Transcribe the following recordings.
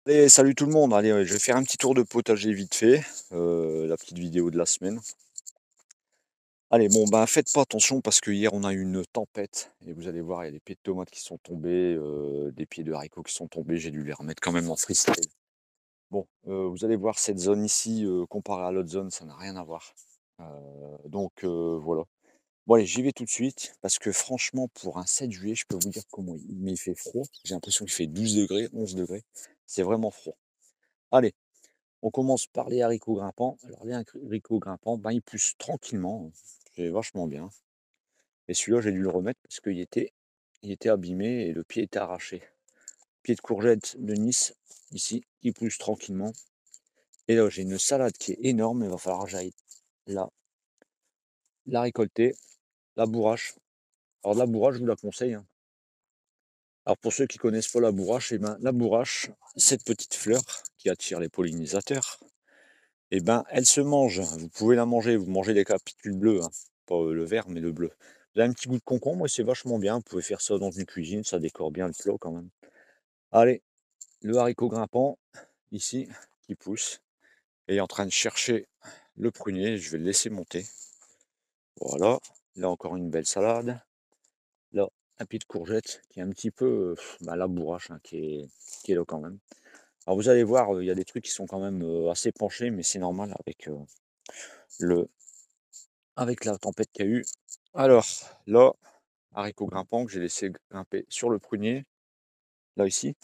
Allez, salut tout le monde. Allez, je vais faire un petit tour de potager vite fait, la petite vidéo de la semaine. Allez, bon, ben faites pas attention parce que hier on a eu une tempête et vous allez voir, il y a des pieds de tomates qui sont tombés, des pieds de haricots qui sont tombés. J'ai dû les remettre quand même en freestyle. Bon, vous allez voir cette zone ici, comparée à l'autre zone, ça n'a rien à voir. Voilà. Bon allez, j'y vais tout de suite parce que franchement, pour un 7 juillet, je peux vous dire comment il fait froid. J'ai l'impression qu'il fait 12 degrés, 11 degrés. C'est vraiment froid. Allez. On commence par les haricots grimpants. Alors les haricots grimpants, ben, ils poussent tranquillement, c'est vachement bien. Et celui-là, j'ai dû le remettre parce qu'il était abîmé et le pied était arraché. Pied de courgette de Nice, ici, qui pousse tranquillement. Et là, j'ai une salade qui est énorme, il va falloir que j'aille là, la récolter, la bourrache. Alors la bourrache, je vous la conseille, hein. Alors pour ceux qui connaissent pas la bourrache, eh ben, la bourrache, cette petite fleur qui attire les pollinisateurs, eh ben, elle se mange. Vous pouvez la manger. Vous mangez les capitules bleus, hein. Pas le vert, mais le bleu. Vous avez un petit goût de concombre et c'est vachement bien. Vous pouvez faire ça dans une cuisine, ça décore bien le plat quand même. Allez, le haricot grimpant, ici, qui pousse, et est en train de chercher le prunier. Je vais le laisser monter. Voilà. Là encore une belle salade. Là, un pied de courgette qui est un petit peu la bourrache, hein, qui est là quand même. Alors vous allez voir, il y a des trucs qui sont quand même assez penchés, mais c'est normal le, avec la tempête qu'il y a eu. Alors, là, haricot grimpant que j'ai laissé grimper sur le prunier, là ici.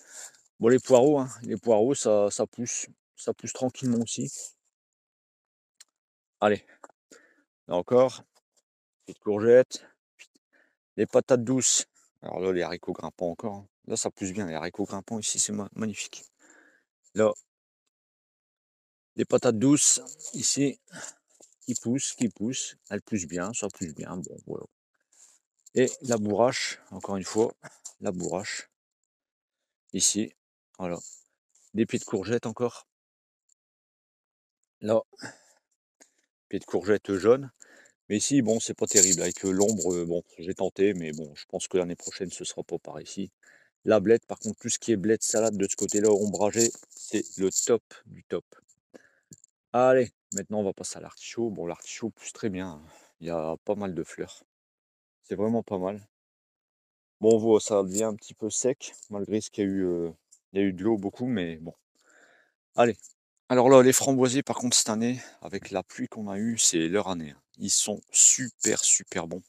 Bon, les poireaux, ça pousse tranquillement aussi. Allez, là encore, petite courgette, les patates douces. Alors là, les haricots grimpants encore, hein. Là, ça pousse bien, les haricots grimpants ici, c'est magnifique. Là, les patates douces, ici, qui poussent, elles poussent bien, ça pousse bien, bon, voilà. Et la bourrache, encore une fois, la bourrache, ici, voilà. Des pieds de courgette encore. Là, pieds de courgette jaune. Mais ici, bon, c'est pas terrible. Avec l'ombre, bon, j'ai tenté, mais bon, je pense que l'année prochaine, ce sera pas par ici. La blette, par contre, tout ce qui est blette, salade de ce côté-là, ombragé, c'est le top du top. Allez, maintenant, on va passer à l'artichaut. Bon, l'artichaut pousse très bien, hein. Il y a pas mal de fleurs. C'est vraiment pas mal. Bon, on voit, ça devient un petit peu sec, malgré ce qu'il y a eu, il y a eu de l'eau beaucoup, mais bon. Allez. Alors là, les framboisiers, par contre, cette année, avec la pluie qu'on a eue, c'est leur année, hein. Ils sont super, super bons.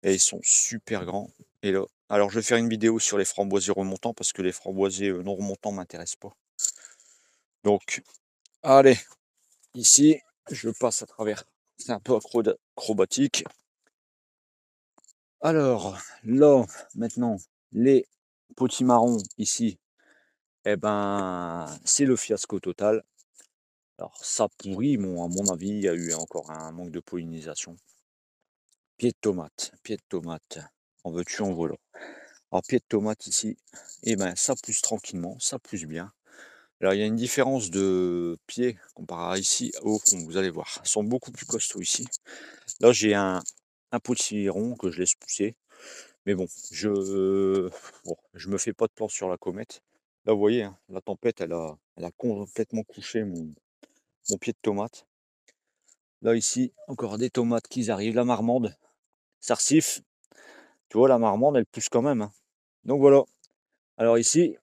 Et ils sont super grands. Et là, alors je vais faire une vidéo sur les framboisiers remontants parce que les framboisiers non remontants m'intéressent pas. Donc, allez, ici, je passe à travers. C'est un peu acrobatique. Alors, là, maintenant, les potimarrons ici, eh ben, c'est le fiasco total. Alors, ça pourrit, bon, à mon avis, il y a eu encore un manque de pollinisation. Pied de tomate, en veux-tu, en voilà. Alors, pied de tomate ici, eh ben, ça pousse tranquillement, ça pousse bien. Alors, il y a une différence de pied comparé à ici au fond, vous allez voir. Ils sont beaucoup plus costauds ici. Là, j'ai un potiron que je laisse pousser. Mais bon, je me fais pas de plan sur la comète. Là, vous voyez, hein, la tempête, elle a complètement couché mon pied de tomate. Là, ici, encore des tomates qui arrivent. La marmande, Sarcif. Tu vois, la marmande, elle pousse quand même, hein. Donc voilà. Alors ici,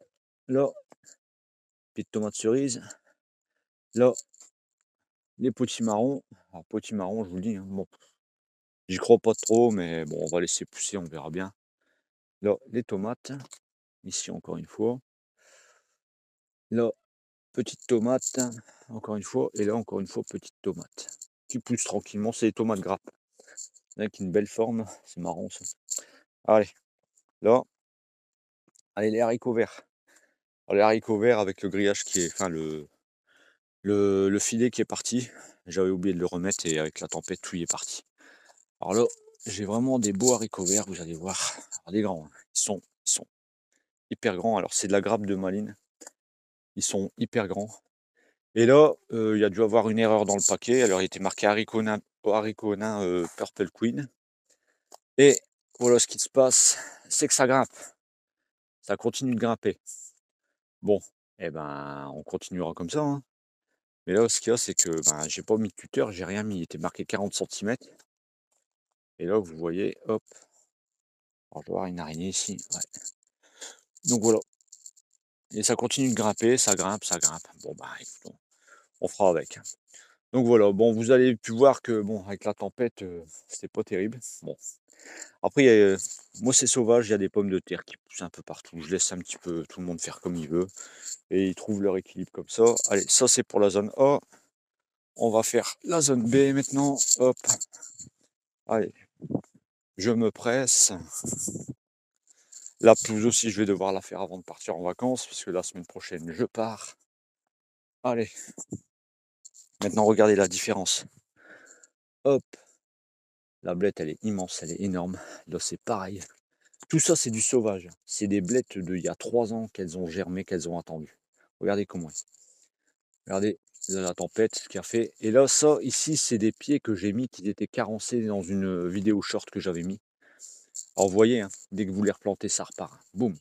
là, pied de tomate cerise. Là, les potimarrons. Alors, potimarrons, je vous le dis, hein, bon, j'y crois pas trop, mais bon, on va laisser pousser, on verra bien. Là, les tomates. Ici, encore une fois. Là, petite tomate, encore une fois. Et là, encore une fois, petite tomate. Qui pousse tranquillement. C'est des tomates grappes. Avec une belle forme. C'est marrant, ça. Allez, là. Allez, les haricots verts. Alors, les haricots verts avec le grillage qui est. Enfin, le filet qui est parti. J'avais oublié de le remettre et avec la tempête, tout y est parti. Alors là, j'ai vraiment des beaux haricots verts, vous allez voir. Alors, des grands, hein. Ils sont hyper grands. Alors, c'est de la grappe de Malines. Ils sont hyper grands. Et là, il y a dû avoir une erreur dans le paquet. Alors, il était marqué haricot nain Purple Queen. Et voilà ce qui se passe, c'est que ça grimpe. Ça continue de grimper. Bon, et ben, on continuera comme ça, hein. Mais là, ce qu'il y a, c'est que, ben, j'ai pas mis de tuteur, j'ai rien mis. Il était marqué 40 centimètres. Et là, vous voyez, hop, alors je dois avoir une araignée ici, ouais. Donc voilà, et ça continue de grimper, ça grimpe, ça grimpe. Bon, bah, écoute, on fera avec, hein. Donc voilà, bon, vous avez pu voir que, bon, avec la tempête, c'était pas terrible. Bon, après, moi, c'est sauvage, il y a des pommes de terre qui poussent un peu partout. Je laisse un petit peu tout le monde faire comme il veut, et ils trouvent leur équilibre comme ça. Allez, ça, c'est pour la zone A. On va faire la zone B maintenant. Hop, allez, je me presse. La pelouse aussi, je vais devoir la faire avant de partir en vacances, parce que la semaine prochaine, je pars. Allez, maintenant, regardez la différence. Hop, la blette, elle est immense, elle est énorme. Là, c'est pareil. Tout ça, c'est du sauvage. C'est des blettes d'il y a 3 ans qu'elles ont germé, qu'elles ont attendu. Regardez comment. Regardez la tempête qui a fait. Et là, ça, ici, c'est des pieds que j'ai mis, qui étaient carencés dans une vidéo short que j'avais mis. Alors, vous voyez, hein, dès que vous les replantez, ça repart. Boum.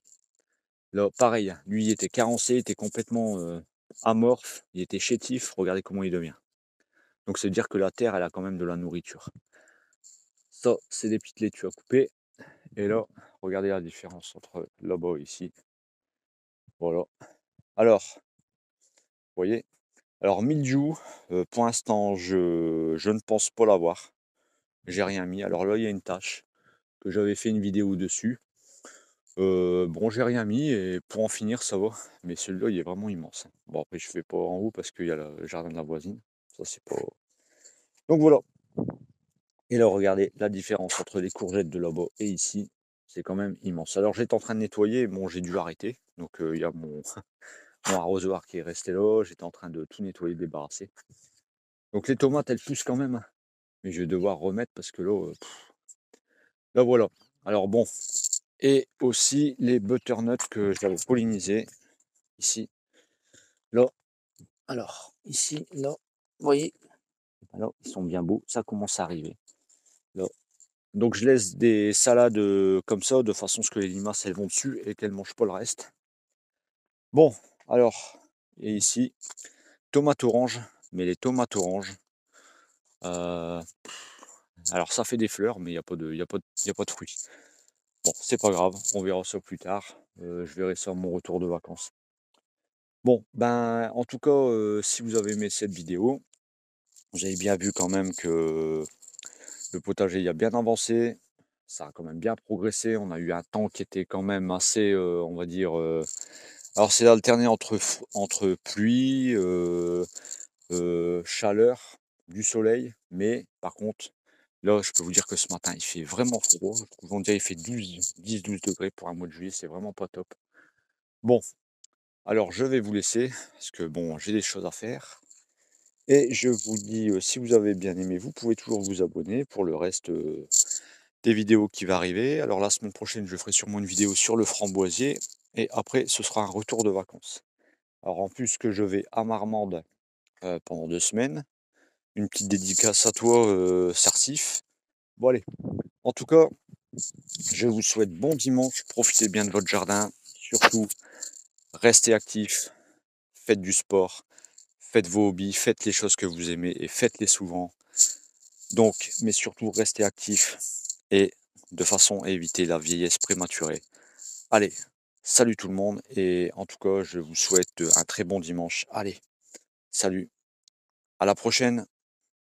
Là, pareil, hein, lui, il était carencé, il était complètement amorphe, il était chétif. Regardez comment il devient. Donc, c'est dire que la terre, elle a quand même de la nourriture. Ça, c'est des petites laitues à couper. Et là, regardez la différence entre là-bas et ici. Voilà. Alors, vous voyez. Alors, mildiou, pour l'instant, je ne pense pas l'avoir. J'ai rien mis. Alors là, il y a une tache que j'avais fait une vidéo dessus. Bon, j'ai rien mis et pour en finir, ça va. Mais celui-là, il est vraiment immense, hein. Bon, après, je fais pas en haut parce qu'il y a le jardin de la voisine. Ça, c'est pas. Donc voilà. Et là, regardez la différence entre les courgettes de là-bas et ici. C'est quand même immense. Alors, j'étais en train de nettoyer. Bon, j'ai dû arrêter. Donc, il y a mon arrosoir qui est resté là. J'étais en train de tout nettoyer, débarrasser. Donc, les tomates, elles poussent quand même, hein. Mais je vais devoir remettre parce que là, là voilà. Alors bon. Et aussi les butternuts que j'avais pollinisés ici. Là, alors, ici, là, vous voyez, alors, ils sont bien beaux, ça commence à arriver. Là. Donc, je laisse des salades comme ça, de façon à ce que les limaces, elles vont dessus et qu'elles ne mangent pas le reste. Bon, alors, et ici, tomates oranges, mais les tomates oranges, euh, alors ça fait des fleurs, mais il n'y a pas de, y a pas de fruits. Bon, c'est pas grave, on verra ça plus tard. Je verrai ça à mon retour de vacances. Bon, ben, en tout cas, si vous avez aimé cette vidéo, vous avez bien vu quand même que le potager il a bien avancé, ça a quand même bien progressé. On a eu un temps qui était quand même assez, on va dire, alors c'est alterné entre pluie, chaleur, du soleil, mais par contre, là, je peux vous dire que ce matin, il fait vraiment froid. Je trouve on dirait il fait 10-12 degrés pour un mois de juillet, c'est vraiment pas top. Bon, alors je vais vous laisser parce que bon, j'ai des choses à faire. Et je vous dis, si vous avez bien aimé, vous pouvez toujours vous abonner pour le reste des vidéos qui va arriver. Alors la semaine prochaine, je ferai sûrement une vidéo sur le framboisier. Et après, ce sera un retour de vacances. Alors en plus que je vais à Marmande pendant 2 semaines, une petite dédicace à toi, Sarsif. Bon allez, en tout cas, je vous souhaite bon dimanche, profitez bien de votre jardin, surtout restez actifs, faites du sport, faites vos hobbies, faites les choses que vous aimez et faites-les souvent. Donc, mais surtout restez actifs et de façon à éviter la vieillesse prématurée. Allez, salut tout le monde et en tout cas, je vous souhaite un très bon dimanche. Allez, salut, à la prochaine.